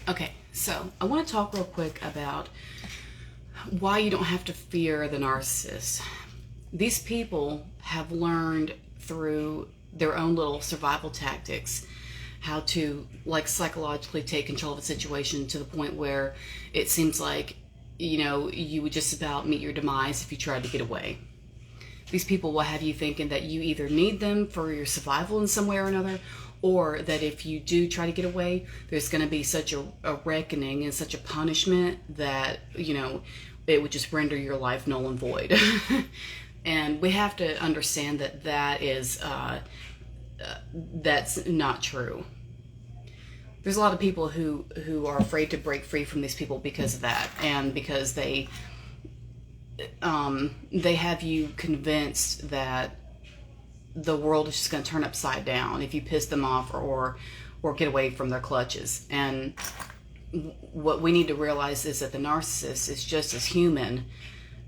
Okay, so I want to talk real quick about why you don't have to fear the narcissist. These people have learned through their own little survival tactics how to like psychologically take control of a situation to the point where it seems like you would just about meet your demise if you tried to get away. These people will have you thinking that you either need them for your survival in some way or another, or that if you do try to get away, there's going to be such a reckoning and such a punishment that, it would just render your life null and void. And we have to understand that that's not true. There's a lot of people who are afraid to break free from these people because of that, and because they have you convinced that the world is just going to turn upside down if you piss them off or get away from their clutches. And what we need to realize is that the narcissist is just as human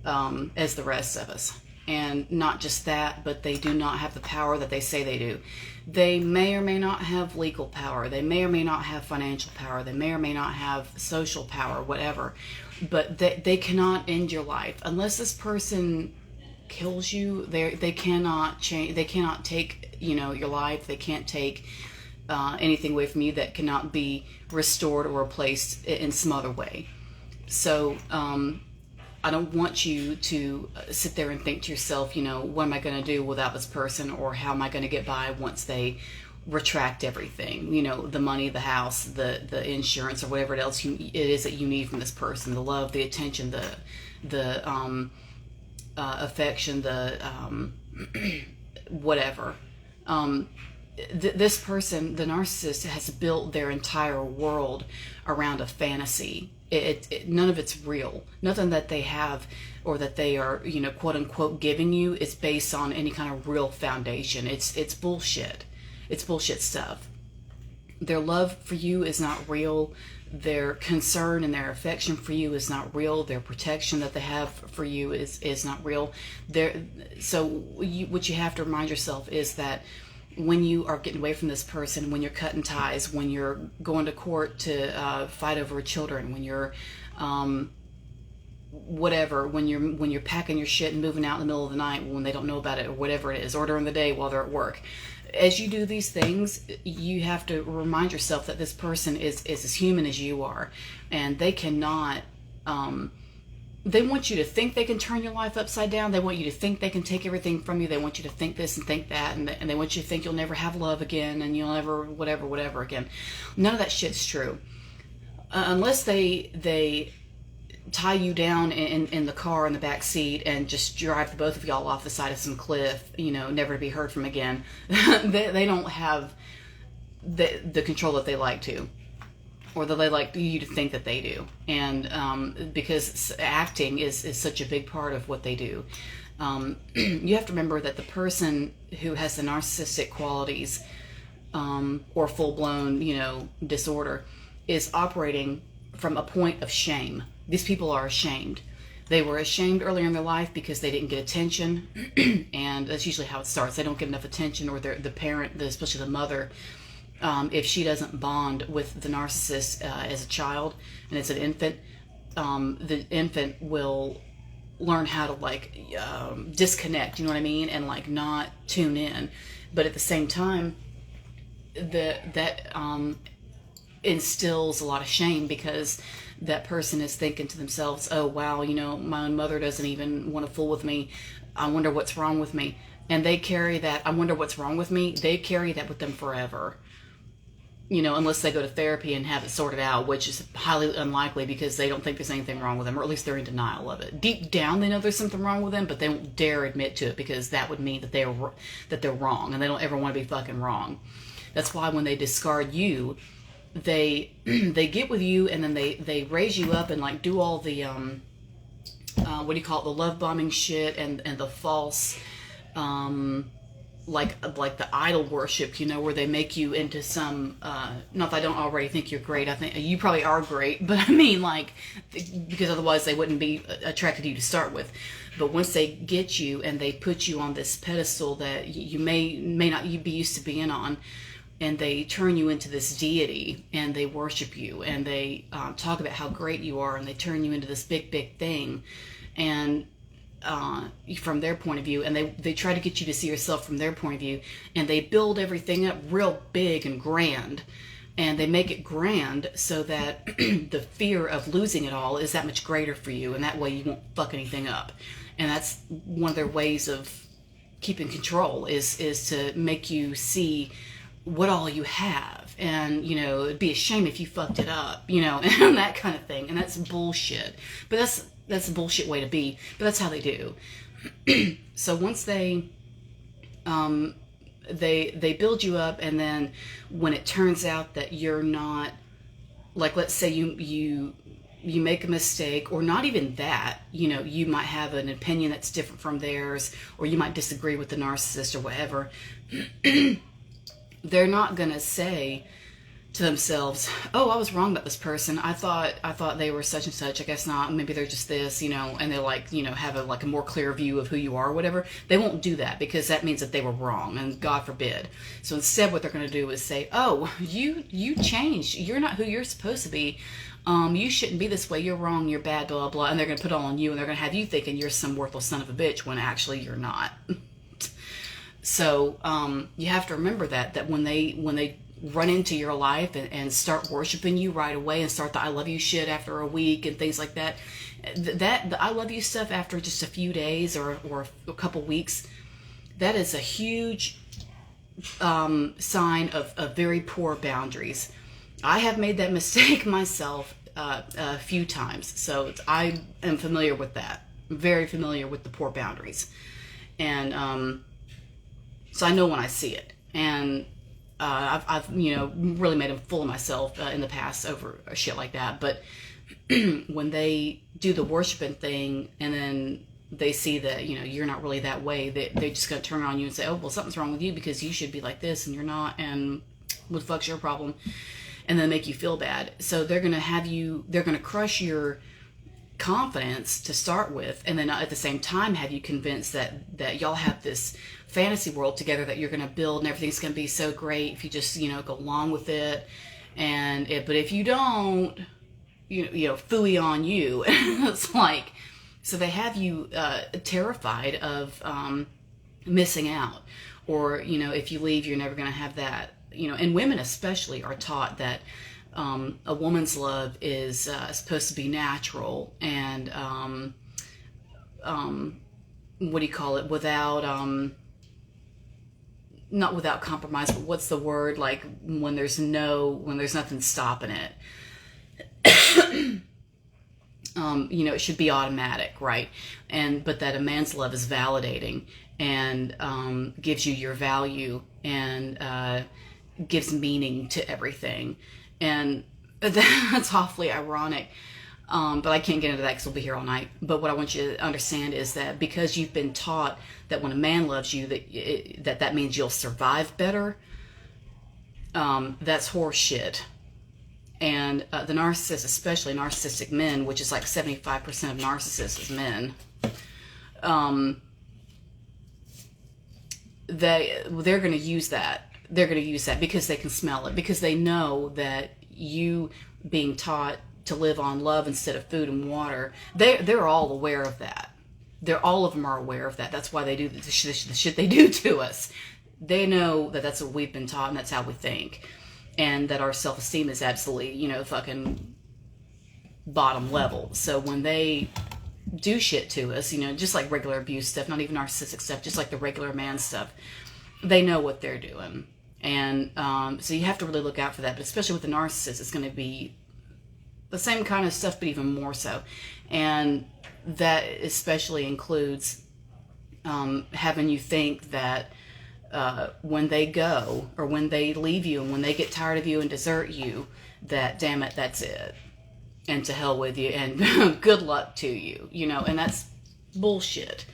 as the rest of us. And not just that, but they do not have the power that they say they do. They may or may not have legal power. They may or may not have financial power. They may or may not have social power, whatever. But they cannot end your life. Unless this person kills you, they cannot change. They cannot take, your life. They can't take anything away from you that cannot be restored or replaced in some other way. So, I don't want you to sit there and think to yourself, what am I going to do without this person, or how am I going to get by once they retract everything, the money, the house, the insurance, or whatever else it is that you need from this person, the love, the attention, the affection, the whatever. This person, the narcissist, has built their entire world around a fantasy. None of it's real. Nothing that they have or that they are, quote unquote, giving you is based on any kind of real foundation. It's bullshit. It's bullshit stuff. Their love for you is not real. Their concern and their affection for you is not real. Their protection that they have for you is not real. What you have to remind yourself is that when you are getting away from this person, when you're cutting ties, when you're going to court to fight over children, when you're whatever, when you're packing your shit and moving out in the middle of the night when they don't know about it, or whatever it is, or during the day while they're at work, as you do these things, you have to remind yourself that this person is as human as you are, and they cannot. They want you to think they can turn your life upside down. They want you to think they can take everything from you. They want you to think this and think that, and they want you to think you'll never have love again, and you'll never whatever again. None of that shit's true. Unless they tie you down in the car in the back seat and just drive the both of y'all off the side of some cliff, never to be heard from again. they don't have the control that they like to, or that they like you to think that they do. And because acting is such a big part of what they do. You have to remember that the person who has the narcissistic qualities, or full-blown, disorder, is operating from a point of shame. These people are ashamed. They were ashamed earlier in their life because they didn't get attention, and that's usually how it starts. They don't get enough attention, or the parent, especially the mother, if she doesn't bond with the narcissist as a child and as an infant, the infant will learn how to disconnect, you know what I mean, and not tune in. But at the same time, that instills a lot of shame, because that person is thinking to themselves, oh wow, my own mother doesn't even want to fool with me. I wonder what's wrong with me. And they carry that, I wonder what's wrong with me, they carry that with them forever. Unless they go to therapy and have it sorted out, which is highly unlikely, because they don't think there's anything wrong with them, or at least they're in denial of it. Deep down, they know there's something wrong with them, but they won't dare admit to it, because that would mean that they're wrong, and they don't ever want to be fucking wrong. That's why when they discard you, they get with you, and then they raise you up and do all the what do you call it, the love bombing shit, and the false like the idol worship, where they make you into some, not that I don't already think you're great, I think you probably are great, but I mean, because otherwise they wouldn't be attracted to you to start with. But once they get you and they put you on this pedestal that you may not be used to being on, and they turn you into this deity, and they worship you, and they talk about how great you are, and they turn you into this big thing, and from their point of view, and they try to get you to see yourself from their point of view, and they build everything up real big and grand, and they make it grand so that the fear of losing it all is that much greater for you, and that way you won't fuck anything up. And that's one of their ways of keeping control, is to make you see what all you have, and it'd be a shame if you fucked it up, and that kind of thing. And that's bullshit, but that's a bullshit way to be, but that's how they do. So once they build you up, and then when it turns out that you're not, like, let's say you make a mistake, or not even that, you might have an opinion that's different from theirs, or you might disagree with the narcissist or whatever. They're not gonna say to themselves, oh, I was wrong about this person. I thought they were such and such. I guess not. Maybe they're just this, and they're like, have a more clear view of who you are or whatever. They won't do that, because that means that they were wrong, and God forbid. So instead what they're going to do is say, oh, you changed. You're not who you're supposed to be. You shouldn't be this way. You're wrong. You're bad, blah, blah. And they're going to put it all on you, and they're going to have you thinking you're some worthless son of a bitch when actually you're not. So you have to remember that when they run into your life and start worshiping you right away, and start the I love you shit after a week and things like that, the I love you stuff after just a few days or a couple weeks, that is a huge sign of very poor boundaries. I have made that mistake myself a few times, so I am familiar with that. Very familiar with the poor boundaries, and so I know when I see it. And I've really made a fool of myself in the past over shit like that. But when they do the worshiping thing, and then they see that you're not really that way, they're just gonna turn on you and say, oh, well, something's wrong with you, because you should be like this and you're not, and what the fuck's your problem? And then make you feel bad. So they're gonna crush your confidence to start with, and then at the same time have you convinced that y'all have this fantasy world together that you're going to build, and everything's going to be so great if you just go along with it. But if you don't, phooey on you. It's like, so they have you terrified of missing out, or if you leave, you're never going to have that. And women especially are taught that a woman's love is supposed to be natural and what do you call it, without not without compromise, but what's the word, like when there's nothing stopping it. It should be automatic, right? But that a man's love is validating, and gives you your value, and gives meaning to everything. And that's awfully ironic. But I can't get into that because we'll be here all night. But what I want you to understand is that because you've been taught that when a man loves you, that means you'll survive better, that's horse shit. And the narcissist, especially narcissistic men, which is like 75% of narcissists is men, they're going to use that. They're going to use that because they can smell it, because they know that you being taught to live on love instead of food and water, they're all aware of that. All of them are aware of that. That's why they do the shit they do to us. They know that that's what we've been taught, and that's how we think, and that our self-esteem is absolutely, fucking bottom level. So when they do shit to us, just like regular abuse stuff, not even narcissistic stuff, just like the regular man stuff, they know what they're doing. And so you have to really look out for that. But especially with the narcissist, it's going to be the same kind of stuff, but even more so. And that especially includes having you think that when they go, or when they leave you, and when they get tired of you and desert you, that damn it, that's it, and to hell with you, and good luck to you, and that's bullshit.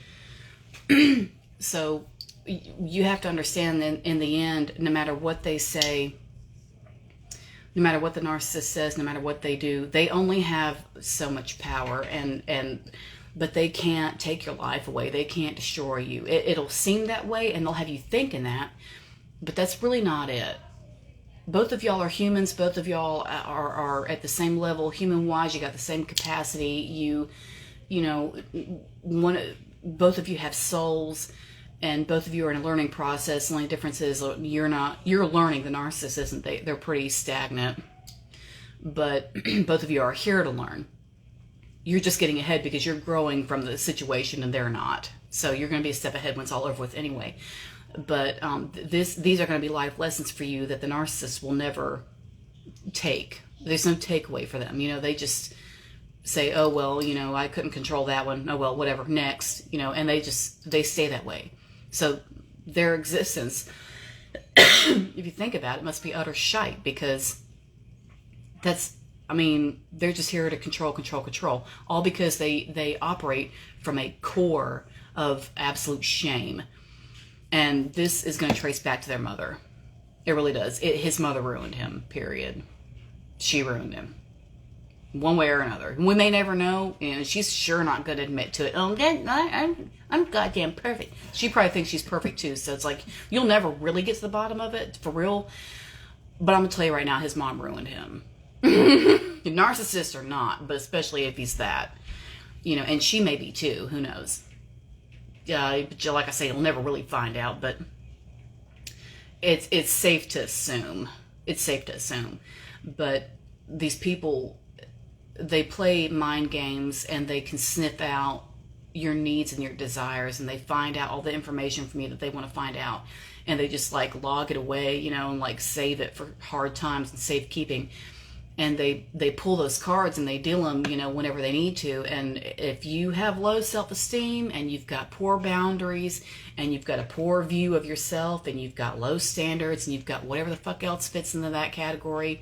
So you have to understand that in the end, no matter what they say, no matter what the narcissist says, no matter what they do, they only have so much power, but they can't take your life away. They can't destroy you. It'll seem that way, and they'll have you thinking that, but that's really not it. both of y'all are humans. Both of y'all are at the same level, human wise. You got the same capacity. You know, both of you have souls, and both of you are in a learning process. The only difference is you're learning. The narcissist isn't. They're pretty stagnant, but both of you are here to learn. You're just getting ahead because you're growing from the situation and they're not. So you're going to be a step ahead when it's all over with anyway. But these are going to be life lessons for you that the narcissist will never take. There's no takeaway for them. You know, they just say, oh, well, you know, I couldn't control that one. Oh, well, whatever, next. You know, and they stay that way. So their existence, if you think about it, must be utter shite, because they're just here to control, all because they operate from a core of absolute shame. And this is going to trace back to their mother. It really does. His mother ruined him, period. She ruined him. One way or another. We may never know, and she's sure not going to admit to it. Oh, I'm goddamn perfect. She probably thinks she's perfect too, so it's like, you'll never really get to the bottom of it, for real. But I'm going to tell you right now, his mom ruined him. Narcissist or not, but especially if he's that, you know, and she may be too, who knows. But like I say, you'll never really find out, but it's safe to assume. It's safe to assume. But these people, they play mind games, and they can sniff out your needs and your desires, and they find out all the information from you that they want to find out, and they just like log it away, you know, and like save it for hard times and safekeeping. And they pull those cards and they deal them, you know, whenever they need to. And if you have low self-esteem, and you've got poor boundaries, and you've got a poor view of yourself, and you've got low standards, and you've got whatever the fuck else fits into that category,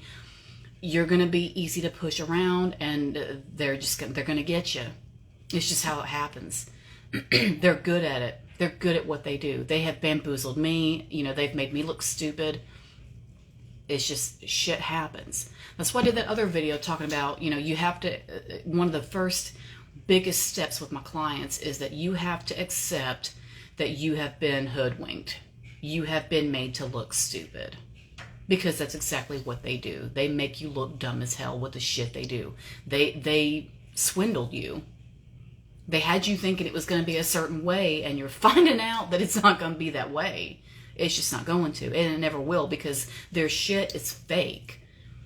you're going to be easy to push around, and they're going to get you. It's just how it happens. They're good at it. They're good at what they do. They have bamboozled me. You know, they've made me look stupid. It's just, shit happens. That's why I did that other video talking about, you know, you have to, one of the first biggest steps with my clients is that you have to accept that you have been hoodwinked. You have been made to look stupid. Because that's exactly what they do. They make you look dumb as hell with the shit they do. They swindled you. They had you thinking it was going to be a certain way, and you're finding out that it's not going to be that way. It's just not going to, and it never will, because their shit is fake.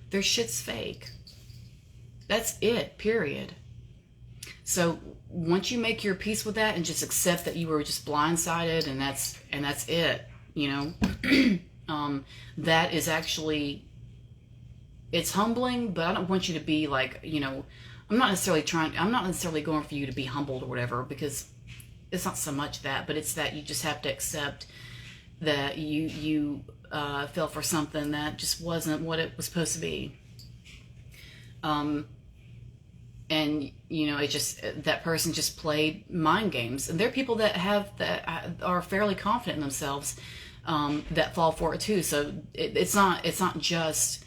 Their shit's fake. That's it, period. So once you make your peace with that and just accept that you were just blindsided, and that's it, you know, that is actually, it's humbling, but I don't want you to be like, you know, I'm not necessarily going for you to be humbled or whatever, because it's not so much that, but it's that you just have to accept that you fell for something that just wasn't what it was supposed to be. And, you know, it just, that person just played mind games. And there are people that are fairly confident in themselves, that fall for it too. So it's not just,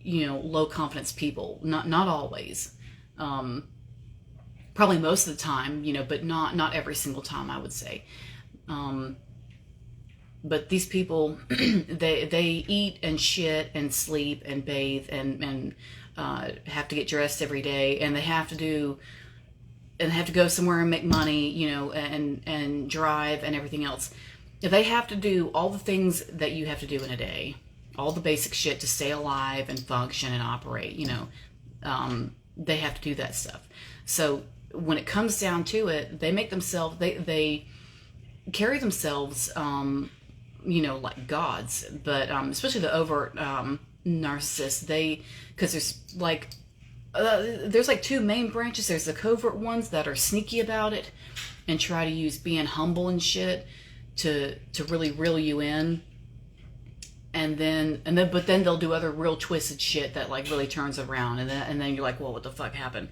you know, low confidence people. Not always. Probably most of the time, you know, but not every single time, I would say. But these people, they eat and shit and sleep and bathe and have to get dressed every day, and they have to go somewhere and make money, you know, and drive and everything else. They have to do all the things that you have to do in a day, all the basic shit to stay alive and function and operate, you know. They have to do that stuff. So when it comes down to it, they make themselves, they carry themselves, you know, like gods. But especially the overt narcissists, because there's like two main branches. There's the covert ones that are sneaky about it and try to use being humble and shit to really reel you in. But then they'll do other real twisted shit that like really turns around, and then you're like, well, what the fuck happened?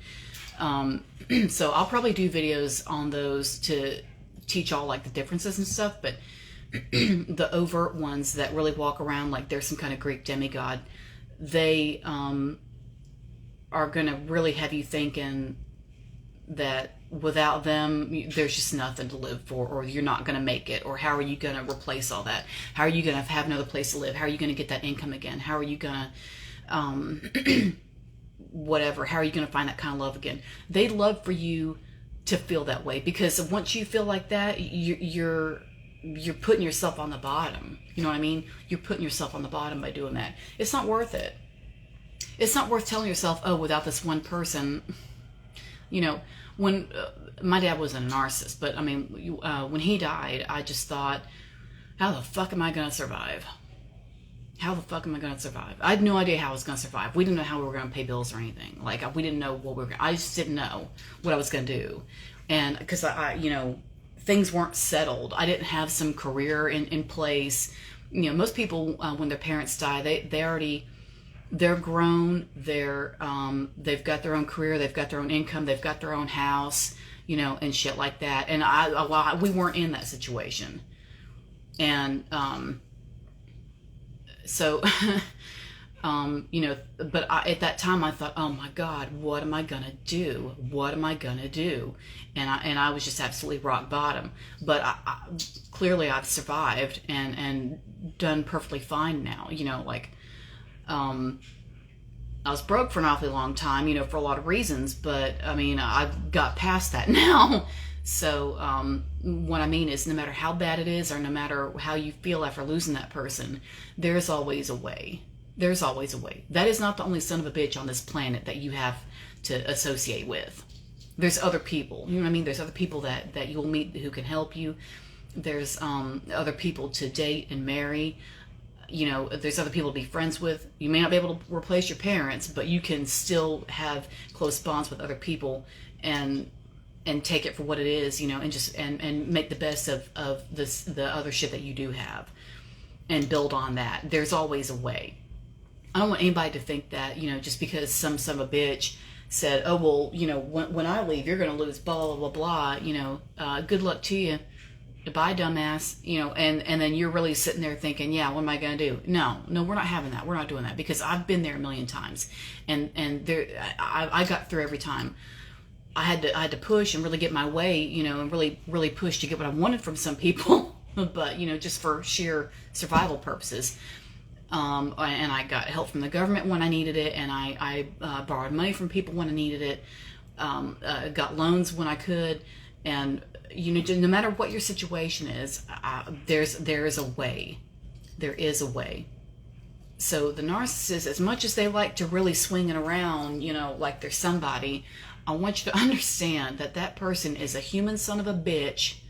So I'll probably do videos on those to teach all like the differences and stuff. But the overt ones that really walk around like they're some kind of Greek demigod, they are gonna really have you thinking that without them, there's just nothing to live for, or you're not going to make it, or how are you going to replace all that? How are you going to have another place to live? How are you going to get that income again? How are you going to, whatever, how are you going to find that kind of love again? They'd love for you to feel that way, because once you feel like that, you're putting yourself on the bottom. You know what I mean? You're putting yourself on the bottom by doing that. It's not worth it. It's not worth telling yourself, oh, without this one person, you know, when my dad wasn't a narcissist, but I mean, when he died, I just thought, how the fuck am I going to survive? How the fuck am I going to survive? I had no idea how I was going to survive. We didn't know how we were going to pay bills or anything. Like, we didn't know what we were. I just didn't know what I was going to do, and because I, you know, things weren't settled. I didn't have some career in place. You know, most people when their parents die, they're grown, they've got their own career, they've got their own income, they've got their own house, you know, and shit like that. And we weren't in that situation. And so, you know, but at that time I thought, oh my God, what am I gonna do? What am I gonna do? And I was just absolutely rock bottom. But clearly I've survived and done perfectly fine now, you know, like, I was broke for an awfully long time, you know, for a lot of reasons, but I mean, I've got past that now. So, what I mean is, no matter how bad it is, or no matter how you feel after losing that person, there's always a way. There's always a way. That is not the only son of a bitch on this planet that you have to associate with. There's other people, you know what I mean? There's other people that you'll meet who can help you. There's, other people to date and marry. You know, there's other people to be friends with. You may not be able to replace your parents, but you can still have close bonds with other people and take it for what it is, you know, and just and make the best of the other shit that you do have and build on that. There's always a way. I don't want anybody to think that, you know, just because some son of a bitch said, oh, well, you know, when I leave, you're going to lose blah, blah, blah, blah, you know, good luck to you. Goodbye, dumbass, you know, and then you're really sitting there thinking, yeah, what am I going to do? No, we're not having that. We're not doing that, because I've been there a million times, and there, I got through every time. I had to push and really get my way, you know, and really push to get what I wanted from some people, but, you know, just for sheer survival purposes. And I got help from the government when I needed it, and I borrowed money from people when I needed it, got loans when I could, and you know, no matter what your situation is, there is a way. There is a way. So the narcissist, as much as they like to really swing it around, you know, like they're somebody, I want you to understand that that person is a human son of a bitch,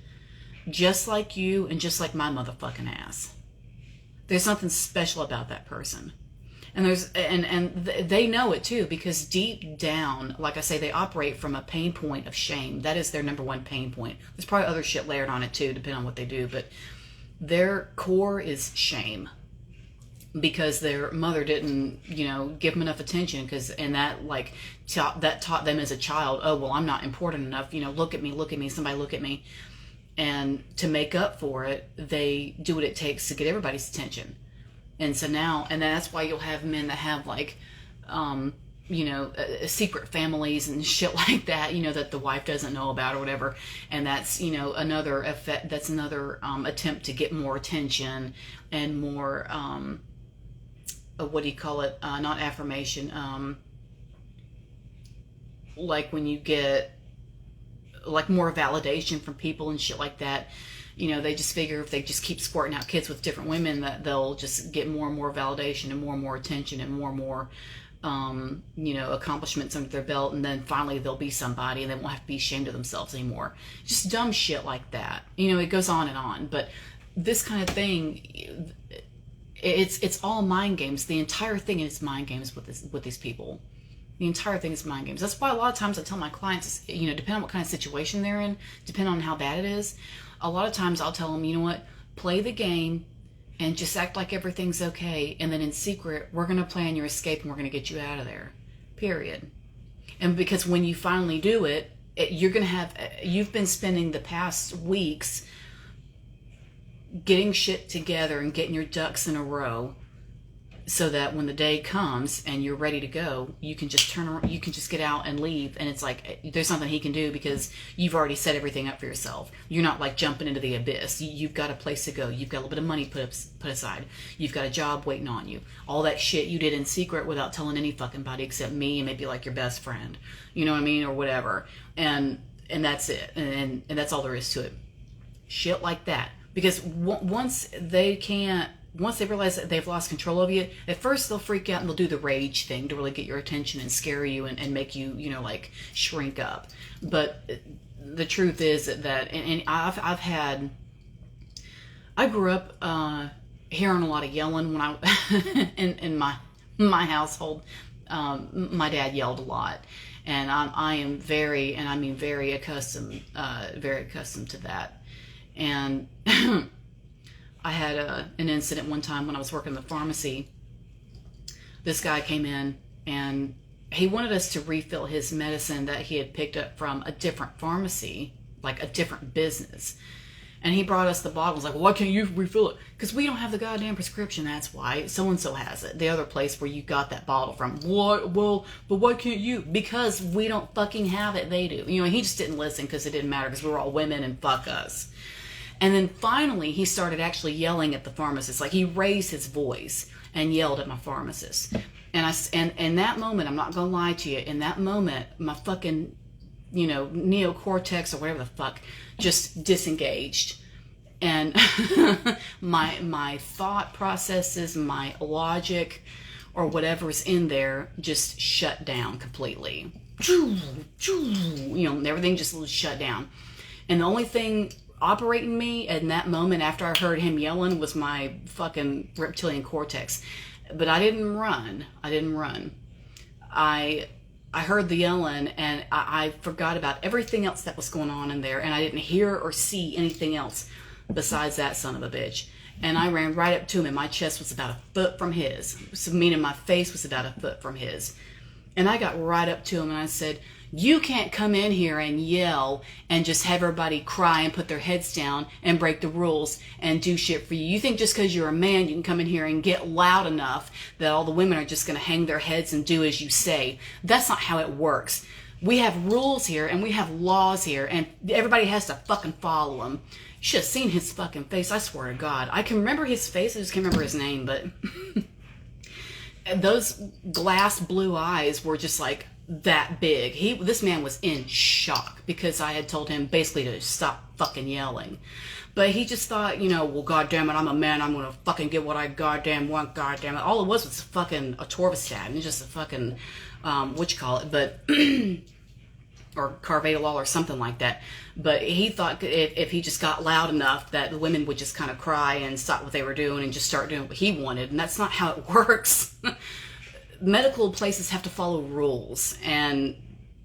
just like you and just like my motherfucking ass. There's something special about that person. And they know it too, because deep down, like I say, they operate from a pain point of shame. That is their number one pain point. There's probably other shit layered on it too, depending on what they do, but their core is shame, because their mother didn't, you know, give them enough attention, and that like that taught them as a child, oh, well, I'm not important enough, you know, look at me, somebody look at me. And to make up for it, they do what it takes to get everybody's attention. And so now, and that's why you'll have men that have like, you know, secret families and shit like that, you know, that the wife doesn't know about or whatever. And that's, you know, another effect, that's another attempt to get more attention and more, what do you call it? Not affirmation. Like when you get like more validation from people and shit like that. You know, they just figure if they just keep squirting out kids with different women, that they'll just get more and more validation and more attention and more, you know, accomplishments under their belt. And then finally they'll be somebody and they won't have to be ashamed of themselves anymore. Just dumb shit like that. You know, it goes on and on. But this kind of thing, it's all mind games. The entire thing is mind games with these people. The entire thing is mind games. That's why a lot of times I tell my clients, you know, depending on what kind of situation they're in, depending on how bad it is, a lot of times I'll tell them, you know what, play the game and just act like everything's okay. And then in secret, we're going to plan your escape and we're going to get you out of there. Period. And because when you finally do it, you're going to have, you've been spending the past weeks getting shit together and getting your ducks in a row so that when the day comes and you're ready to go, you can just turn around, you can just get out and leave, and it's like there's nothing he can do because you've already set everything up for yourself. You're not like jumping into the abyss. You've got a place to go. You've got a little bit of money put aside. You've got a job waiting on you. All that shit you did in secret without telling any fucking body except me and maybe like your best friend. You know what I mean, or whatever. And that's it. And that's all there is to it. Shit like that. Because once they realize that they've lost control of you, at first they'll freak out and they'll do the rage thing to really get your attention and scare you and make you, like shrink up. But the truth is that, and I grew up hearing a lot of yelling when I, in my household. My dad yelled a lot, and I am very, and I mean very accustomed to that. And I had an incident one time when I was working in the pharmacy. This guy came in and he wanted us to refill his medicine that he had picked up from a different pharmacy, like a different business. And he brought us the bottle. I was like, well, why can't you refill it? Because we don't have the goddamn prescription, that's why. So-and-so has it. The other place where you got that bottle from. What? Well, but why can't you? Because we don't fucking have it, they do. He just didn't listen because it didn't matter because we were all women and fuck us. And then finally, he started actually yelling at the pharmacist. Like, he raised his voice and yelled at my pharmacist. And in that moment, I'm not going to lie to you, in that moment, my fucking, neocortex or whatever the fuck just disengaged. And my thought processes, my logic, or whatever's in there just shut down completely. Everything just shut down. And the only thing operating me in that moment after I heard him yelling was my fucking reptilian cortex. But I didn't run. I heard the yelling, and I forgot about everything else that was going on in there, and I didn't hear or see anything else besides that son of a bitch. And I ran right up to him, and my chest was about a foot from his, so meaning my face was about a foot from his. And I got right up to him and I said, you can't come in here and yell and just have everybody cry and put their heads down and break the rules and do shit for you. You think just because you're a man you can come in here and get loud enough that all the women are just going to hang their heads and do as you say. That's not how it works. We have rules here and we have laws here, and everybody has to fucking follow them. You should have seen his fucking face, I swear to God. I can remember his face, I just can't remember his name, but those glass blue eyes were just like that big. This man was in shock because I had told him basically to stop fucking yelling. But he just thought, well, goddamn it, I'm a man, I'm gonna fucking get what I goddamn want, goddamn it. All it was fucking atorvastatin. It's just a fucking, but or carvedilol or something like that. But he thought if he just got loud enough that the women would just kind of cry and stop what they were doing and just start doing what he wanted. And that's not how it works. Medical places have to follow rules, and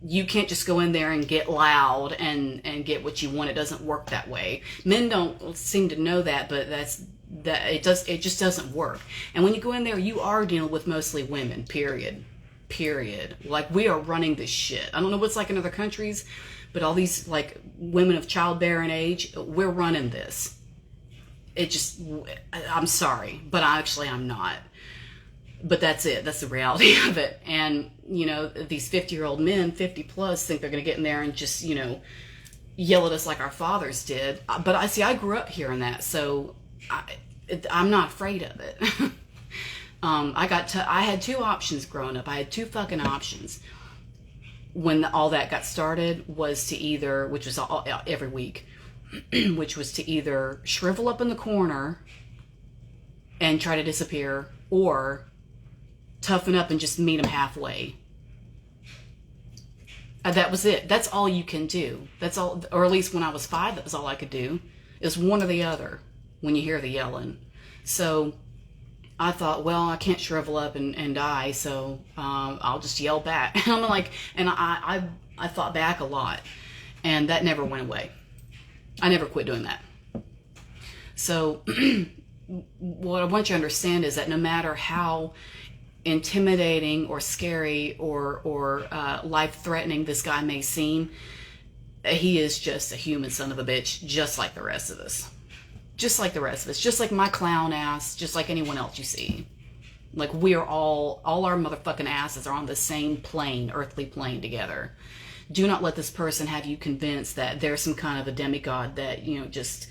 you can't just go in there and get loud and get what you want. It doesn't work that way. Men don't seem to know that, but it just doesn't work. And when you go in there, you are dealing with mostly women, period. Like, we are running this shit. I don't know what's like in other countries, but all these like women of childbearing age, we're running this. I'm sorry, but I'm not. But that's it. That's the reality of it. And, these 50-year-old men, 50 plus, think they're going to get in there and just, yell at us like our fathers did. But I grew up hearing that, so I'm not afraid of it. I had two options growing up. I had two fucking options. When all that got started was to either, which was every week, which was to either shrivel up in the corner and try to disappear, or toughen up and just meet them halfway. That was it. That's all you can do. That's all, or at least when I was 5, that was all I could do. It was one or the other when you hear the yelling. So I thought, well, I can't shrivel up and die, so I'll just yell back. And I thought back a lot, and that never went away. I never quit doing that. So what I want you to understand is that no matter how intimidating or scary or life-threatening this guy may seem, he is just a human son of a bitch, just like the rest of us. Just like the rest of us. Just like my clown ass, just like anyone else you see. Like, we are all our motherfucking asses are on the same plane, earthly plane together. Do not let this person have you convinced that there's some kind of a demigod that, just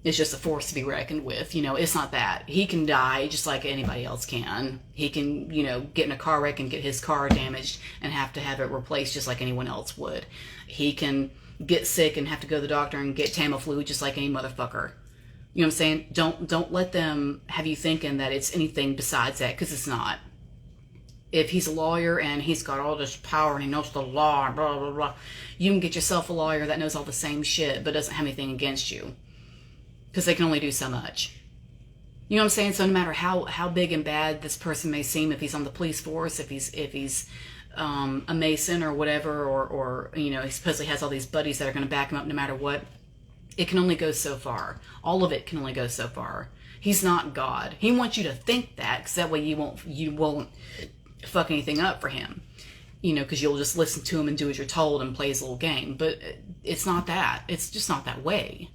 is just a force to be reckoned with. It's not that. He can die just like anybody else can. He can, get in a car wreck and get his car damaged and have to have it replaced just like anyone else would. He can get sick and have to go to the doctor and get Tamiflu just like any motherfucker. You know what I'm saying? Don't let them have you thinking that it's anything besides that, because it's not. If he's a lawyer and he's got all this power and he knows the law and blah, blah, blah, you can get yourself a lawyer that knows all the same shit but doesn't have anything against you, because they can only do so much. You know what I'm saying? So no matter how big and bad this person may seem, if he's on the police force, if he's a Mason or whatever, or he supposedly has all these buddies that are going to back him up no matter what, it can only go so far. All of it can only go so far. He's not God. He wants you to think that, because that way you won't fuck anything up for him. Because you'll just listen to him and do as you're told and play his little game. But it's not that. It's just not that way.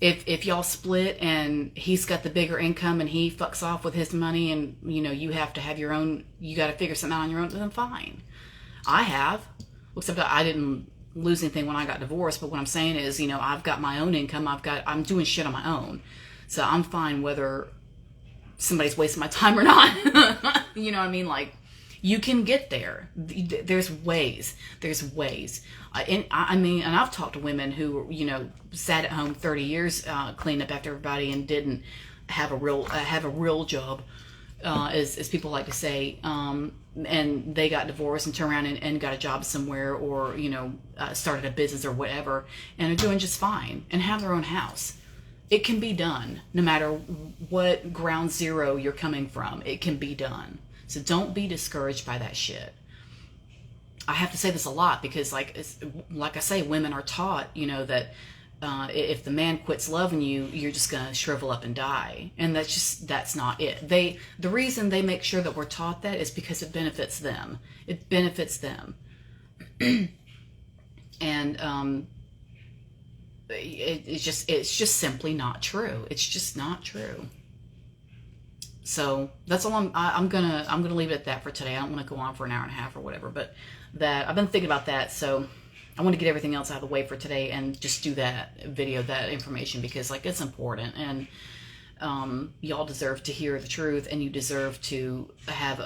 If y'all split and he's got the bigger income and he fucks off with his money, and you have to have your own, you got to figure something out on your own, then fine. I have, except I didn't lose anything when I got divorced. But what I'm saying is, I've got my own income. I'm doing shit on my own, so I'm fine whether somebody's wasting my time or not. You know what I mean? Like, you can get there. There's ways. And I've talked to women who, sat at home 30 years, cleaned up after everybody, and didn't have a real job, as people like to say. And they got divorced and turned around and got a job somewhere, or, started a business or whatever, and are doing just fine and have their own house. It can be done, no matter what ground zero you're coming from. It can be done. So don't be discouraged by that shit. I have to say this a lot because, like I say, women are taught, that if the man quits loving you, you're just gonna shrivel up and die, and that's not it. The reason they make sure that we're taught that is because it benefits them. It benefits them, and it's just simply not true. It's just not true. So that's all I'm gonna leave it at that for today. I don't want to go on for an hour and a half or whatever, but that I've been thinking about that, so I want to get everything else out of the way for today and just do that video, that information, because it's important, and y'all deserve to hear the truth, and you deserve to have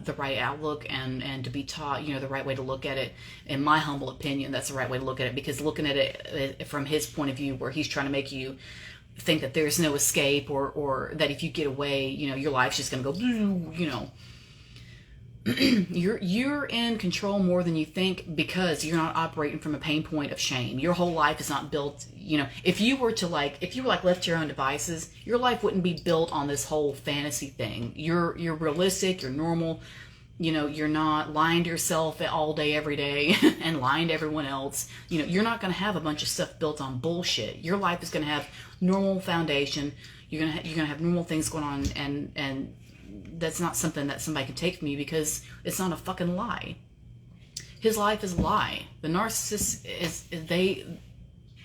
the right outlook and to be taught, the right way to look at it. In my humble opinion, that's the right way to look at it, because looking at it from his point of view, where he's trying to make you think that there's no escape, or that if you get away, your life's just gonna go, you're in control more than you think, because you're not operating from a pain point of shame. Your whole life is not built, if you were left to your own devices, your life wouldn't be built on this whole fantasy thing. You're realistic, you're normal, you're not lying to yourself all day, every day, and lying to everyone else. You're not going to have a bunch of stuff built on bullshit. Your life is going to have normal foundation. You're going to have normal things going on, and that's not something that somebody can take from you, because it's not a fucking lie. His life is a lie. The narcissist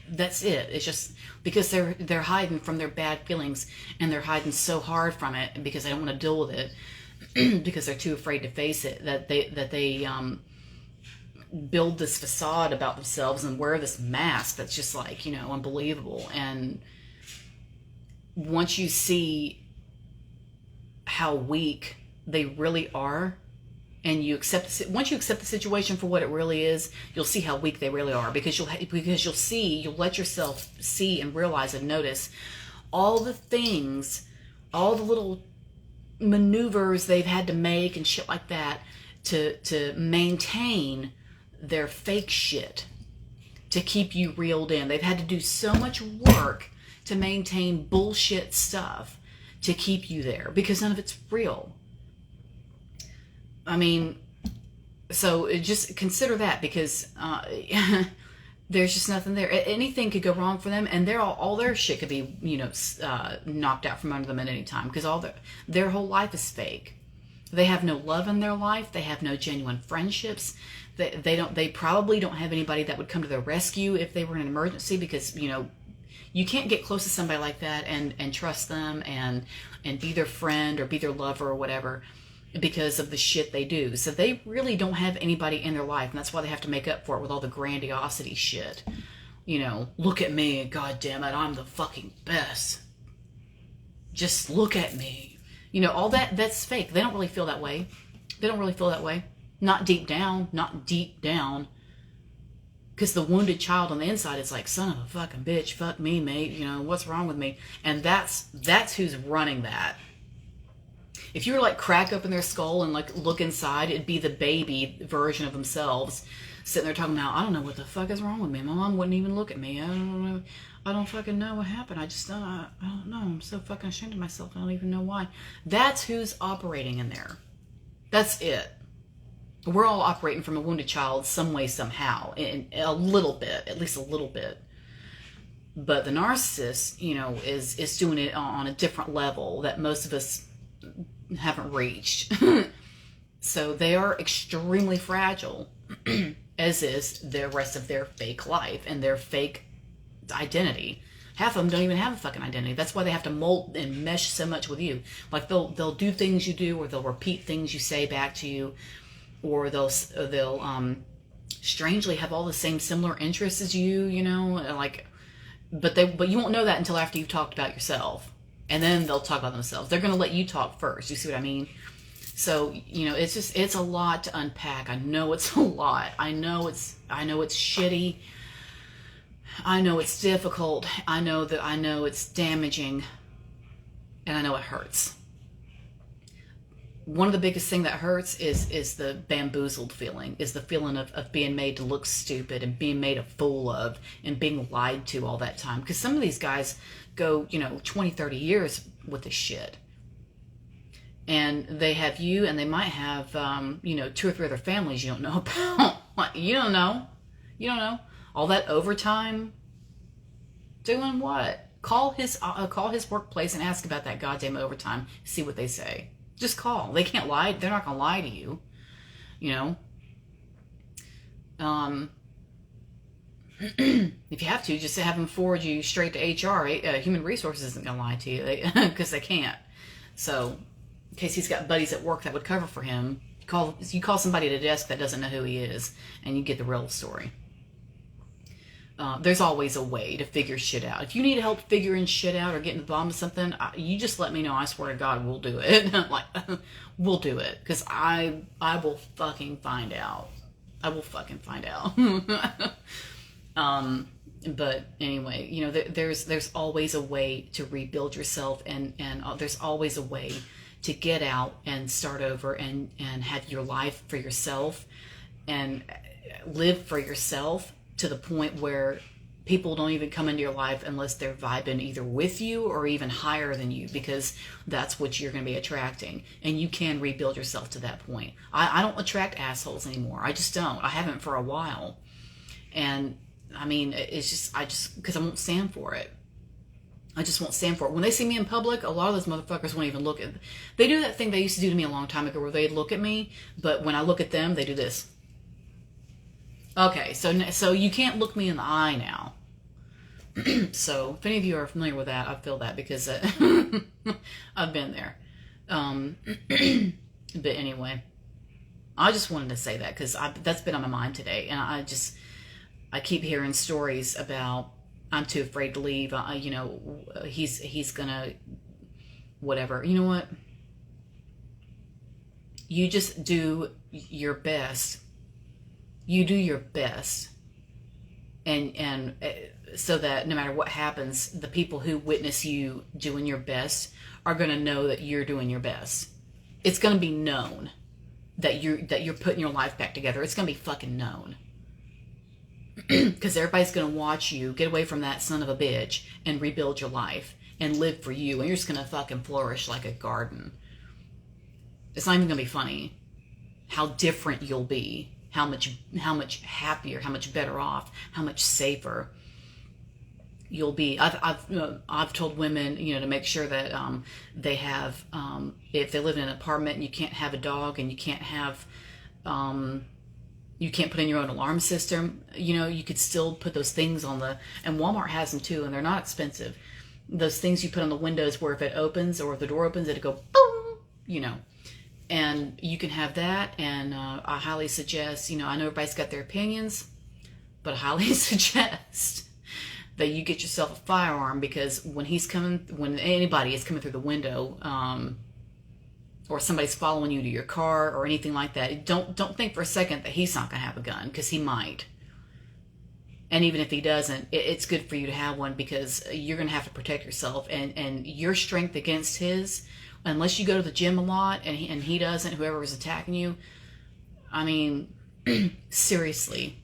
that's it. It's just because they're hiding from their bad feelings, and they're hiding so hard from it because they don't want to deal with it, because they're too afraid to face it, that they build this facade about themselves and wear this mask that's just unbelievable. And once you see how weak they really are, and once you accept the situation for what it really is, you'll see how weak they really are, because you'll let yourself see and realize and notice all the things, all the little maneuvers they've had to make and shit like that to maintain their fake shit, to keep you reeled in. They've had to do so much work to maintain bullshit stuff to keep you there, because none of it's real. So just consider that, because there's just nothing there. Anything could go wrong for them, and all their shit could be, knocked out from under them at any time, because their whole life is fake. They have no love in their life. They have no genuine friendships. They probably don't have anybody that would come to their rescue if they were in an emergency, because, You can't get close to somebody like that and trust them and be their friend or be their lover or whatever, because of the shit they do. So they really don't have anybody in their life, and that's why they have to make up for it with all the grandiosity shit. You know, look at me, god damn it, I'm the fucking best. Just look at me. You know, all that's fake. They don't really feel that way. They don't really feel that way. Not deep down. Not deep down. Because the wounded child on the inside is like, son of a fucking bitch, fuck me, mate. You know, what's wrong with me? And that's who's running that. If you were like crack open their skull and like look inside, it'd be the baby version of themselves sitting there talking about, I don't know what the fuck is wrong with me. My mom wouldn't even look at me. I don't know. I don't fucking know what happened. I don't know. I'm so fucking ashamed of myself. I don't even know why. That's who's operating in there. That's it. We're all operating from a wounded child some way, somehow. In a little bit. At least a little bit. But the narcissist, you know, is doing it on a different level that most of us haven't reached. So they are extremely fragile, as is the rest of their fake life and their fake identity. Half of them don't even have a fucking identity. That's why they have to mold and mesh so much with you. Like they'll do things you do, or they'll repeat things you say back to you, or they'll strangely have all the same similar interests as you. You know, like, but you won't know that until after you've talked about yourself. And then they'll talk about themselves. They're going to let you talk first. You see what I mean? So, you know, it's a lot to unpack. I know it's a lot. I know it's shitty. I know it's difficult. I know it's damaging. And I know it hurts. One of the biggest thing that hurts is the bamboozled feeling, is the feeling of being made to look stupid and being made a fool of and being lied to all that time. Because some of these guys go, you know, 20, 30 years with this shit. And they have you, and they might have, you know, 2 or 3 other families you don't know about. You don't know. You don't know. All that overtime. Doing what? Call his workplace and ask about that goddamn overtime. See what they say. Just call. They can't lie. They're not going to lie to you. You know? If you have to, just have them forward you straight to HR. Human Resources isn't going to lie to you because they can't. So, in case he's got buddies at work that would cover for him, you call somebody at a desk that doesn't know who he is, and you get the real story. There's always a way to figure shit out. If you need help figuring shit out or getting to the bottom of something, you just let me know. I swear to God, we'll do it. Like, we'll do it. Because I will fucking find out. I will fucking find out. But anyway, you know, there's always a way to rebuild yourself, and there's always a way to get out and start over and have your life for yourself and live for yourself, to the point where people don't even come into your life unless they're vibing either with you or even higher than you, because that's what you're going to be attracting. And you can rebuild yourself to that point. I don't attract assholes anymore. I just don't. I haven't for a while. And I mean, because I won't stand for it. I just won't stand for it. When they see me in public, a lot of those motherfuckers won't even look at. They do that thing they used to do to me a long time ago, where they'd look at me, but when I look at them, they do this. Okay, so you can't look me in the eye now. So if any of you are familiar with that, I feel that, because I've been there. But anyway, I just wanted to say that because that's been on my mind today, and I keep hearing stories about, I'm too afraid to leave. You know, he's gonna whatever. You know what? You just do your best. You do your best, and so that no matter what happens, the people who witness you doing your best are going to know that you're doing your best. It's going to be known that you're putting your life back together. It's going to be fucking known, because everybody's going to watch you get away from that son of a bitch and rebuild your life and live for you, and you're just going to fucking flourish like a garden. It's not even going to be funny how different you'll be. How much happier, how much better off, how much safer you'll be. I've told women, you know, to make sure that they have, if they live in an apartment and you can't have a dog and you can't have You can't put in your own alarm system. You know, you could still put those things on the, and Walmart has them too, and they're not expensive. Those things you put on the windows where if it opens or if the door opens, it'll go boom, you know. And you can have that, and I highly suggest, you know, I know everybody's got their opinions, but I highly suggest that you get yourself a firearm, because when anybody is coming through the window, or somebody's following you to your car or anything like that, don't think for a second that he's not going to have a gun, because he might. And even if he doesn't, it's good for you to have one, because you're going to have to protect yourself, and your strength against his, unless you go to the gym a lot and he doesn't, whoever is attacking you, I mean, seriously.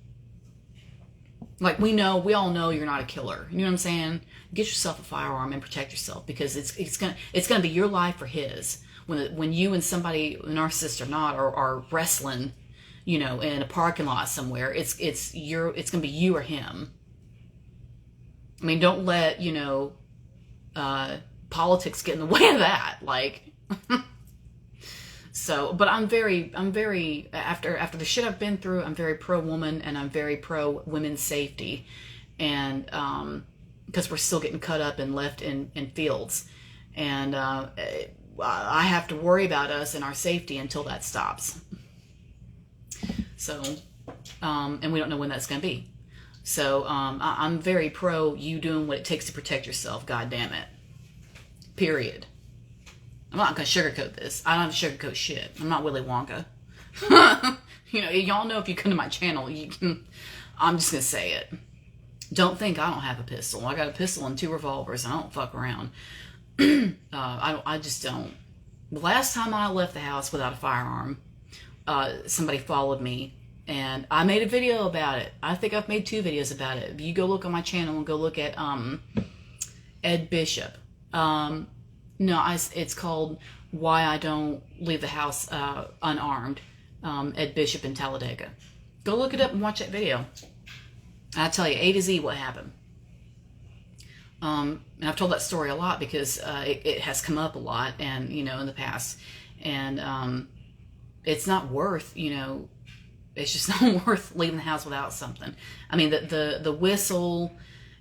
Like, we all know you're not a killer. You know what I'm saying? Get yourself a firearm and protect yourself, because it's gonna be your life or his. When you and somebody, a narcissist or not, are wrestling, you know, in a parking lot somewhere, it's gonna be you or him. I mean, don't let, you know, politics get in the way of that. Like, so, but I'm very after the shit I've been through, I'm very pro woman, and I'm very pro women's safety, and because we're still getting cut up and left in fields, and I have to worry about us and our safety until that stops. So, and we don't know when that's going to be. So I'm very pro you doing what it takes to protect yourself. God damn it. Period. I'm not going to sugarcoat this. I don't have to sugarcoat shit. I'm not Willy Wonka. You know, y'all know if you come to my channel, I'm just going to say it. Don't think I don't have a pistol. I got a pistol and 2 revolvers. I don't fuck around. I just don't. The last time I left the house without a firearm, somebody followed me, and I made a video about it. I think I've made 2 videos about it. If you go look on my channel and go look at Ed Bishop. No, it's called Why I Don't Leave the House Unarmed. Ed Bishop in Talladega. Go look it up and watch that video. I'll tell you A to Z what happened. And I've told that story a lot because it has come up a lot, and you know, in the past, and it's not worth, you know, it's just not worth leaving the house without something. I mean, the whistle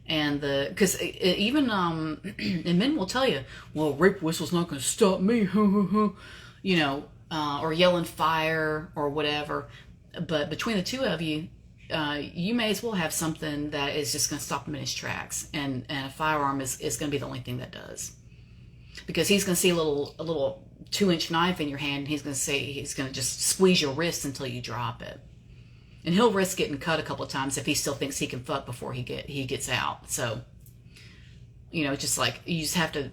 and because even and men will tell you, well, rape whistle's not going to stop me, you know, or yelling fire or whatever. But between the two of you, you may as well have something that is just going to stop him in his tracks, and a firearm is going to be the only thing that does, because he's going to see a little 2-inch knife in your hand, and he's going to just squeeze your wrist until you drop it, and he'll risk getting cut a couple of times if he still thinks he can fuck before he gets out. So, you know, just like you just got to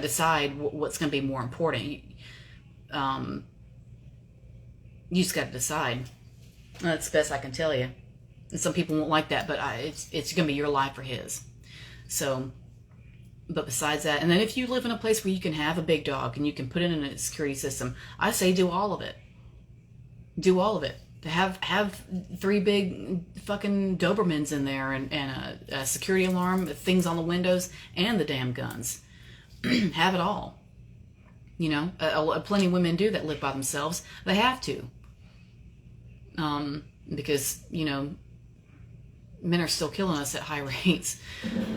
decide what's going to be more important. You just got to decide. That's the best I can tell you. And some people won't like that, but it's going to be your life or his. So, but besides that, and then if you live in a place where you can have a big dog and you can put it in a security system, I say do all of it. Do all of it. To have 3 big fucking Dobermans in there, and a security alarm, things on the windows, and the damn guns. Have it all. You know, plenty of women do that live by themselves. They have to. Because, you know, men are still killing us at high rates.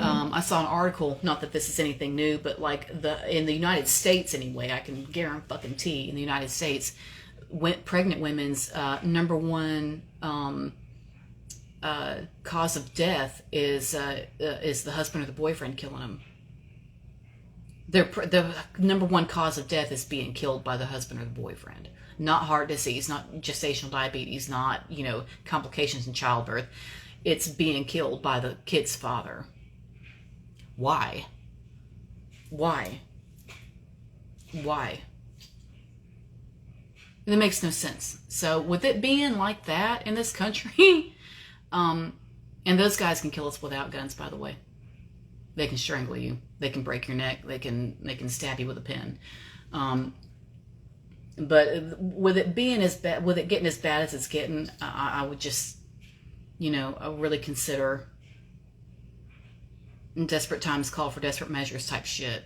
I saw an article, not that this is anything new, but like in the United States anyway, I can guarantee in the United States, pregnant women's number 1 cause of death is the husband or the boyfriend killing them. The number 1 cause of death is being killed by the husband or the boyfriend. Not heart disease, not gestational diabetes, not, you know, complications in childbirth. It's being killed by the kid's father. Why? Why? Why? It makes no sense. So with it being like that in this country, and those guys can kill us without guns, by the way. They can strangle you. They can break your neck. They can stab you with a pin. But with it being as bad, with it getting as bad as it's getting, I would just, you know, really consider desperate times call for desperate measures type shit.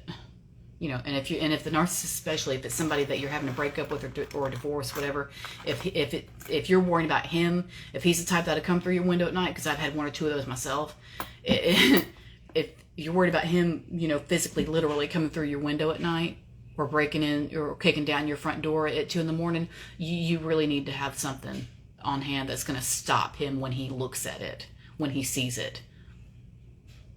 You know, and if the narcissist, especially if it's somebody that you're having to break up with or divorce, whatever, if you're worried about him, if he's the type that'll come through your window at night, because I've had one or two of those myself, if you're worried about him, you know, physically, literally coming through your window at night, or breaking in or kicking down your front door at 2 a.m, you really need to have something on hand that's going to stop him when he looks at it, when he sees it.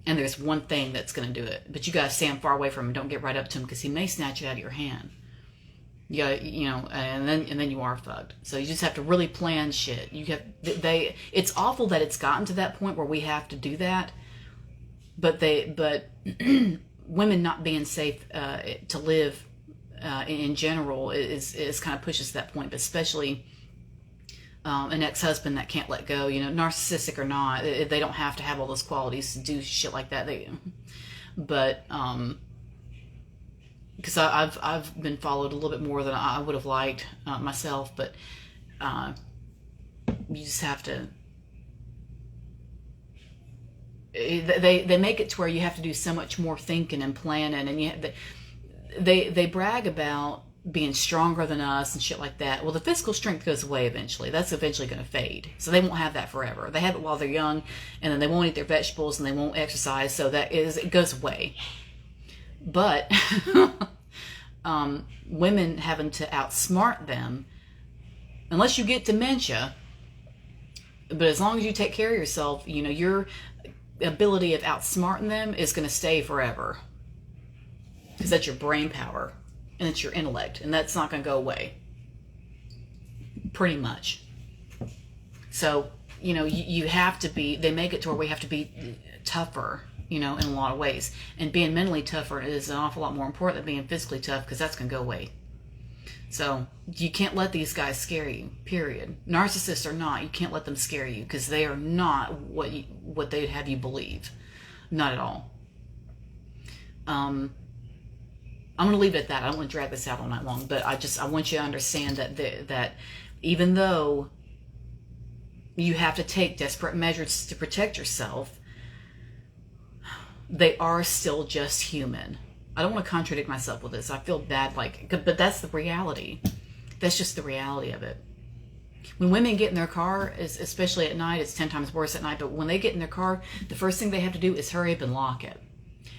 And there's one thing that's going to do it, but you got to stand far away from him. Don't get right up to him, because he may snatch it out of your hand. You got, you know, and then you are fucked. So you just have to really plan shit. It's awful that it's gotten to that point where we have to do that, but women not being safe to live in general is kind of pushes to that point, but especially an ex-husband that can't let go, you know, narcissistic or not, they don't have to have all those qualities to do shit like that. But because I've been followed a little bit more than I would have liked myself, but you just have to. They make it to where you have to do so much more thinking and planning, and they brag about being stronger than us and shit like that. Well, the physical strength goes away eventually. That's eventually going to fade. So they won't have that forever. They have it while they're young, and then they won't eat their vegetables and they won't exercise. So it goes away. But women having to outsmart them, unless you get dementia, but as long as you take care of yourself, you know, your ability of outsmarting them is going to stay forever. Because that's your brain power. And it's your intellect, and that's not going to go away. Pretty much. So, you know, you have to be, they make it to where we have to be tougher, you know, in a lot of ways. And being mentally tougher is an awful lot more important than being physically tough, because that's going to go away. So, you can't let these guys scare you, period. Narcissists or not, you can't let them scare you, because they are not what they'd have you believe. Not at all. I'm going to leave it at that. I don't want to drag this out all night long, but I want you to understand that even though you have to take desperate measures to protect yourself, they are still just human. I don't want to contradict myself with this. I feel bad, but that's the reality. That's just the reality of it. When women get in their car, especially at night, it's 10 times worse at night, but when they get in their car, the first thing they have to do is hurry up and lock it.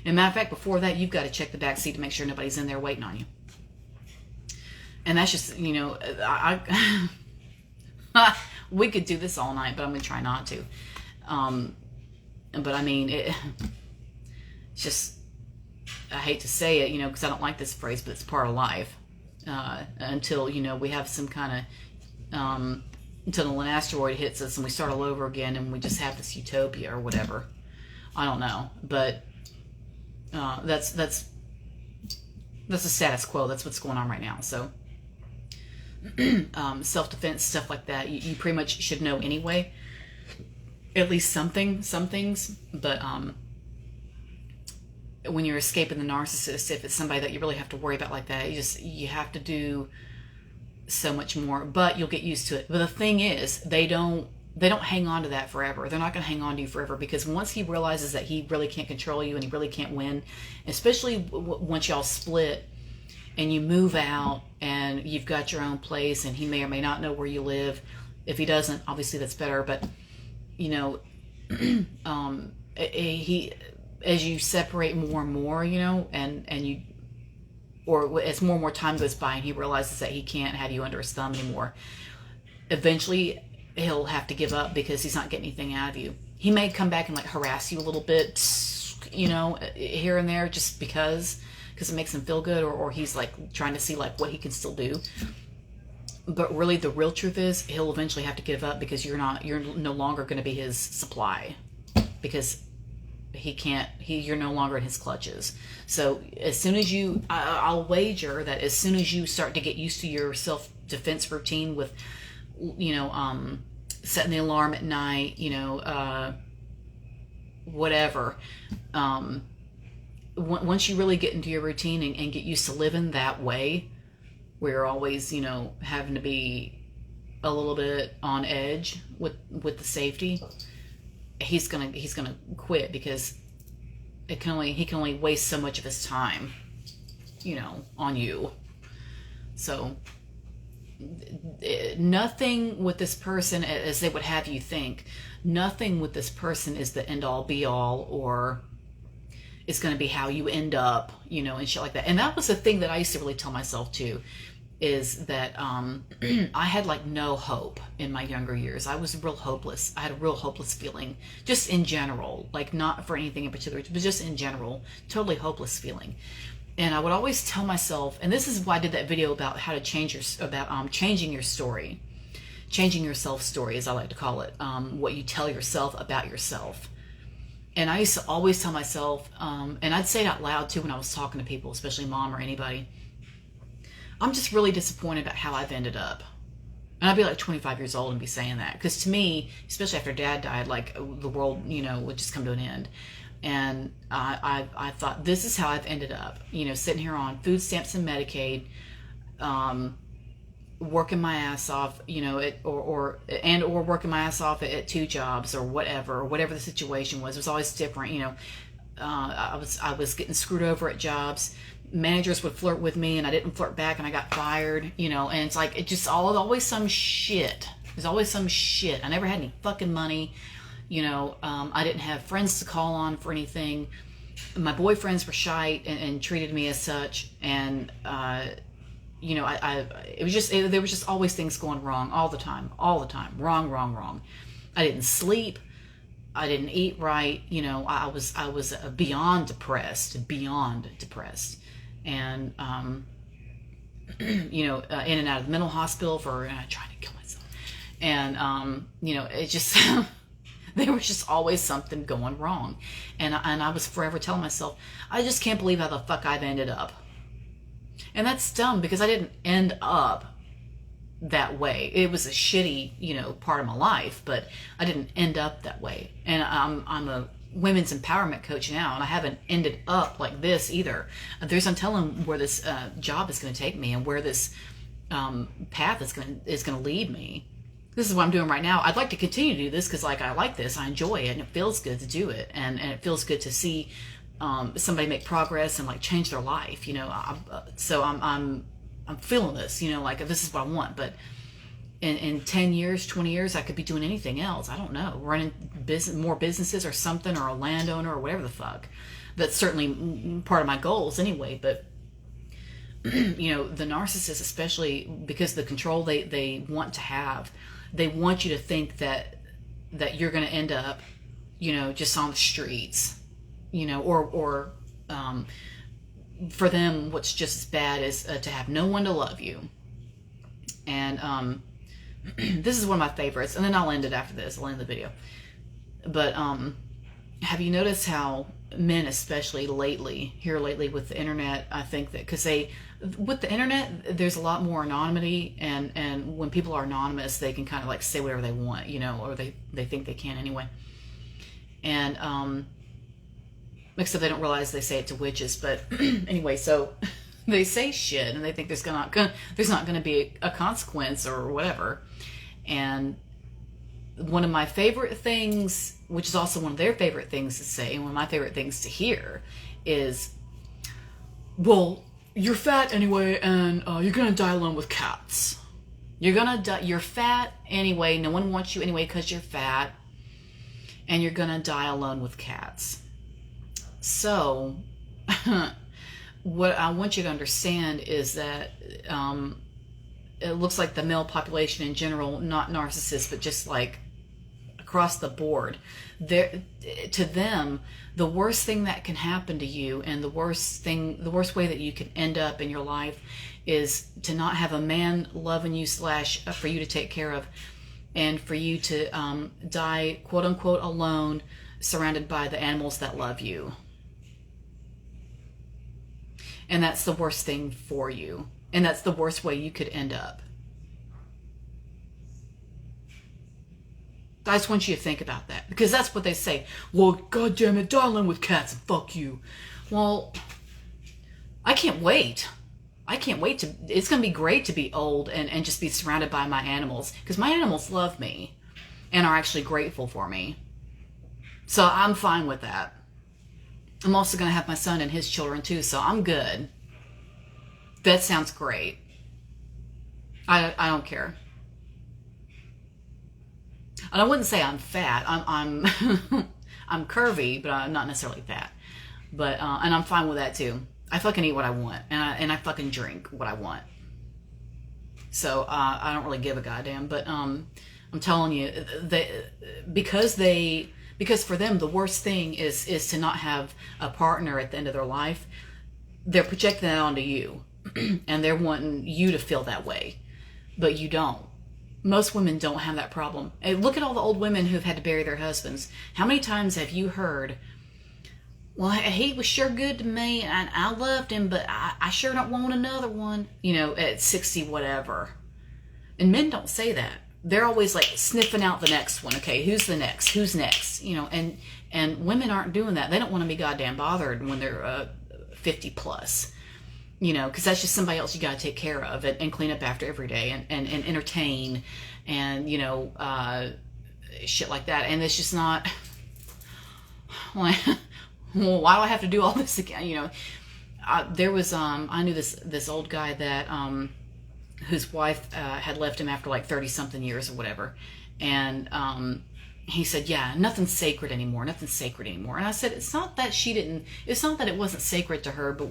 And matter of fact, before that, you've got to check the back seat to make sure nobody's in there waiting on you. And that's just, you know, we could do this all night, but I'm going to try not to. But I mean, it's just, I hate to say it, you know, because I don't like this phrase, but it's part of life. Until, you know, we have some kind of, until an asteroid hits us and we start all over again and we just have this utopia or whatever. I don't know, but that's the status quo. That's what's going on right now. So self-defense, stuff like that, you pretty much should know anyway, at least some things. But when you're escaping the narcissist, if it's somebody that you really have to worry about like that, you have to do so much more, but you'll get used to it. But the thing is, they don't hang on to that forever. They're not going to hang on to you forever, because once he realizes that he really can't control you and he really can't win, especially once y'all split and you move out and you've got your own place and he may or may not know where you live. If he doesn't, obviously that's better, but you know, as you separate more and more, you know, and you, or as more and more time goes by and he realizes that he can't have you under his thumb anymore, eventually he'll have to give up because he's not getting anything out of you. He may come back and like harass you a little bit, you know, here and there, just because it makes him feel good, or he's like trying to see like what he can still do. But really the real truth is he'll eventually have to give up, because you're no longer going to be his supply, because you're no longer in his clutches. So as soon as I'll wager that as soon as you start to get used to your self-defense routine with, you know, setting the alarm at night, you know, whatever, once you really get into your routine and get used to living that way, where you're always, you know, having to be a little bit on edge with the safety, he's gonna quit, because he can only waste so much of his time. on you. So nothing with this person, as they would have you think, nothing with this person is the end all be all, or it's going to be how you end up, and shit like that. And that was the thing that I used to really tell myself too, is that I had like no hope in my younger years. I was real hopeless. I had a real hopeless feeling, just in general, like not for anything in particular, but just in general, totally hopeless feeling. And I would always tell myself, and this is why I did that video about how to changing your story, changing your self story, as I like to call it, what you tell yourself about yourself. And I used to always tell myself, and I'd say it out loud too when I was talking to people, especially mom or anybody, I'm just really disappointed about how I've ended up. And I'd be like 25 years old and be saying that. Because to me, especially after Dad died, like the world, would just come to an end. And I thought, this is how I've ended up, sitting here on food stamps and Medicaid, working my ass off, or working my ass off at 2 jobs or whatever the situation was. It was always different, I was getting screwed over at jobs. Managers would flirt with me and I didn't flirt back and I got fired, and it's like, it just always some shit. There's always some shit. I never had any fucking money. I didn't have friends to call on for anything. My boyfriends were shite and treated me as such. And, there was just always things going wrong all the time. Wrong. I didn't sleep. I didn't eat right. I was beyond depressed. And, in and out of the mental hospital for trying to kill myself. And, it just, there was just always something going wrong. And I was forever telling myself, I just can't believe how the fuck I've ended up. And that's dumb, because I didn't end up that way. It was a shitty, part of my life, but I didn't end up that way. And I'm a women's empowerment coach now, and I haven't ended up like this either. There's no telling where this job is going to take me and where this path is going to lead me. This is what I'm doing right now. I'd like to continue to do this because, I like this. I enjoy it, and it feels good to do it, and it feels good to see somebody make progress and change their life. So I'm feeling this. This is what I want. But in 10 years, 20 years, I could be doing anything else. I don't know, running more businesses or something, or a landowner or whatever the fuck. That's certainly part of my goals anyway. But the narcissist, especially because of the control they want to have. They want you to think that you're going to end up, just on the streets, or for them, what's just as bad is to have no one to love you. And this is one of my favorites, and then I'll end it after this. I'll end the video. But have you noticed how men, especially lately with the internet, I think that because with the internet, there's a lot more anonymity, and when people are anonymous, they can kind of say whatever they want, or they think they can anyway. And except they don't realize they say it to witches. But anyway, so they say shit, and they think there's not going to be a consequence or whatever. And one of my favorite things, which is also one of their favorite things to say, and one of my favorite things to hear, is, well, you're fat anyway, and you're gonna die alone with cats. You're fat anyway, no one wants you anyway because you're fat, and you're gonna die alone with cats. So, what I want you to understand is that it looks like the male population in general, not narcissists, but just across the board, to them, the worst thing that can happen to you, and the worst way that you can end up in your life, is to not have a man loving you / for you to take care of, and for you to die, quote unquote, alone, surrounded by the animals that love you. And that's the worst thing for you. And that's the worst way you could end up. I just want you to think about that, because that's what they say. Well, goddamn it, darling with cats, and fuck you. Well, I can't wait. It's going to be great to be old and just be surrounded by my animals, because my animals love me and are actually grateful for me. So I'm fine with that. I'm also going to have my son and his children too, so I'm good. That sounds great. I don't care. And I wouldn't say I'm fat. I'm I'm curvy, but I'm not necessarily fat. But and I'm fine with that too. I fucking eat what I want, and I fucking drink what I want. So I don't really give a goddamn. But I'm telling you, because for them the worst thing is to not have a partner at the end of their life. They're projecting that onto you, and they're wanting you to feel that way, but you don't. Most women don't have that problem. And look at all the old women who've had to bury their husbands. How many times have you heard, well, he was sure good to me, and I loved him, but I sure don't want another one, at 60 whatever. And men don't say that. They're always like sniffing out the next one. Okay, who's the next? Who's next? And women aren't doing that. They don't want to be goddamn bothered when they're 50 plus. Because that's just somebody else you got to take care of and clean up after every day and entertain and, shit like that. And it's just not, well, why do I have to do all this again? There was, I knew this old guy that, whose wife had left him after like 30 something years or whatever. And he said, yeah, nothing's sacred anymore. Nothing's sacred anymore. And I said, it's not that it wasn't sacred to her, but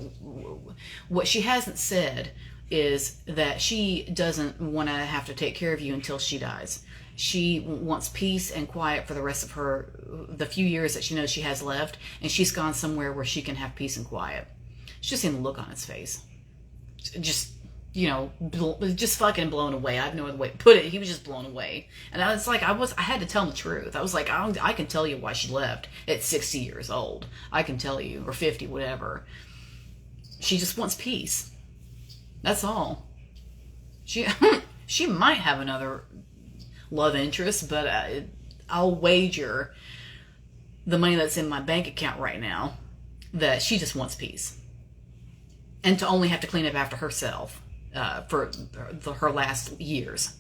what she hasn't said is that she doesn't want to have to take care of you until she dies. She wants peace and quiet for the rest of the few years that she knows she has left. And she's gone somewhere where she can have peace and quiet. It's just in the look on his face. Just fucking blown away. I have no other way to put it. He was just blown away. And I was like, I had to tell him the truth. I was like, I can tell you why she left at 60 years old. I can tell you, or 50, whatever. She just wants peace. That's all. She might have another love interest, but I'll wager the money that's in my bank account right now that she just wants peace. And to only have to clean up after herself. For her last years.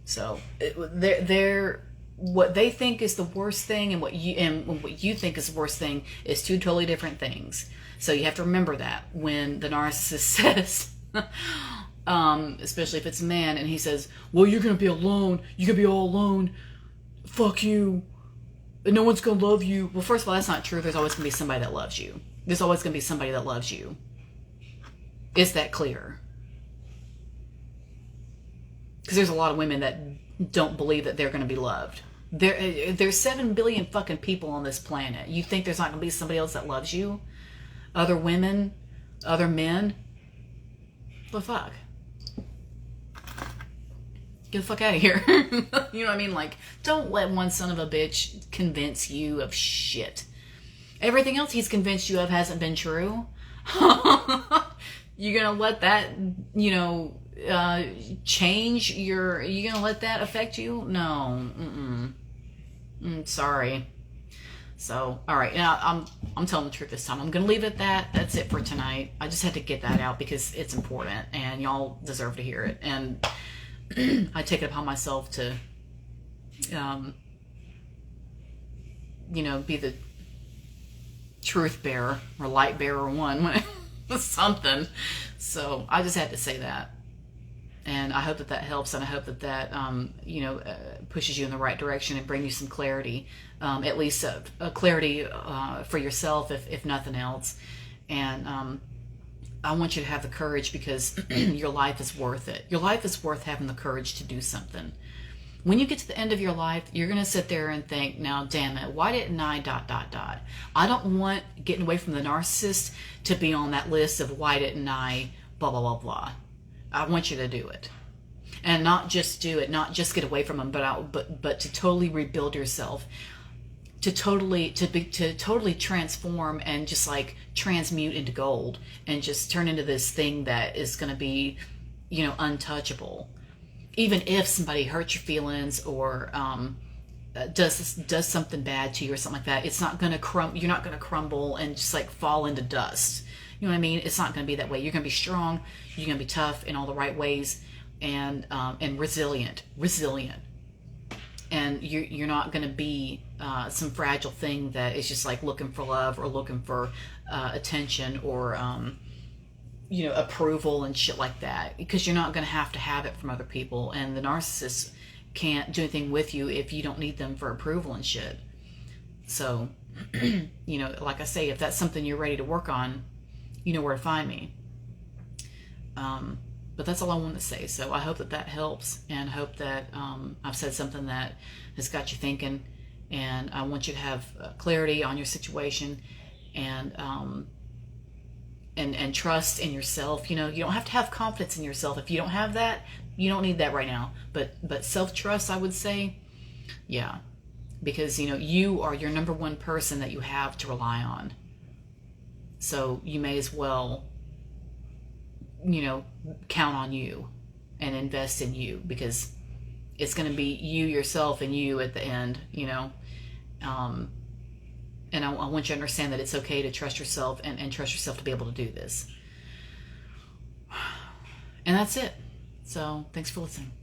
So they're what they think is the worst thing and what you think is the worst thing is two totally different things. So you have to remember that when the narcissist says, especially if it's a man, and he says, well, you're gonna be alone, you're gonna be all alone, fuck you, no one's gonna love you. Well, first of all, that's not true. There's always gonna be somebody that loves you. There's always gonna be somebody that loves you. Is that clear? Because there's a lot of women that don't believe that they're going to be loved. There's 7 billion fucking people on this planet. You think there's not going to be somebody else that loves you? Other women? Other men? The fuck? Get the fuck out of here. You know what I mean? Like, don't let one son of a bitch convince you of shit. Everything else he's convinced you of hasn't been true. You're gonna let that, change you gonna let that affect you? No. Sorry. So, all right. Now, I'm telling the truth this time. I'm gonna leave it at that. That's it for tonight. I just had to get that out because it's important and y'all deserve to hear it. And I take it upon myself to, be the truth bearer or light bearer one. Something. So I just had to say that, and I hope that helps, and I hope that pushes you in the right direction and bring you some clarity, at least a clarity for yourself, if nothing else. And I want you to have the courage, because your life is worth it. Your life is worth having the courage to do something. When you get to the end of your life, you're going to sit there and think, now, damn it, why didn't I ... I don't want getting away from the narcissist to be on that list of why didn't I blah, blah, blah, blah. I want you to do it. And not just do it, not just get away from them, but to totally rebuild yourself, to totally transform and just like transmute into gold and just turn into this thing that is going to be, untouchable. Even if somebody hurts your feelings or does something bad to you or something like that, it's not gonna you're not gonna crumble and just like fall into dust. You know what I mean? It's not gonna be that way. You're gonna be strong. You're gonna be tough in all the right ways, and resilient. And you're not gonna be some fragile thing that is just like looking for love or looking for attention or approval and shit like that, because you're not going to have it from other people, and the narcissist can't do anything with you if you don't need them for approval and shit. So, like I say, if that's something you're ready to work on, you know where to find me. But that's all I want to say. So I hope that helps, and I hope that I've said something that has got you thinking, and I want you to have clarity on your situation, and trust in yourself. You don't have to have confidence in yourself. If you don't have that, you don't need that right now. But self-trust, I would say, yeah, because you are your number one person that you have to rely on. So you may as well count on you and invest in you, because it's going to be you, yourself, and you at the end. And I want you to understand that it's okay to trust yourself, and trust yourself to be able to do this. And that's it. So thanks for listening.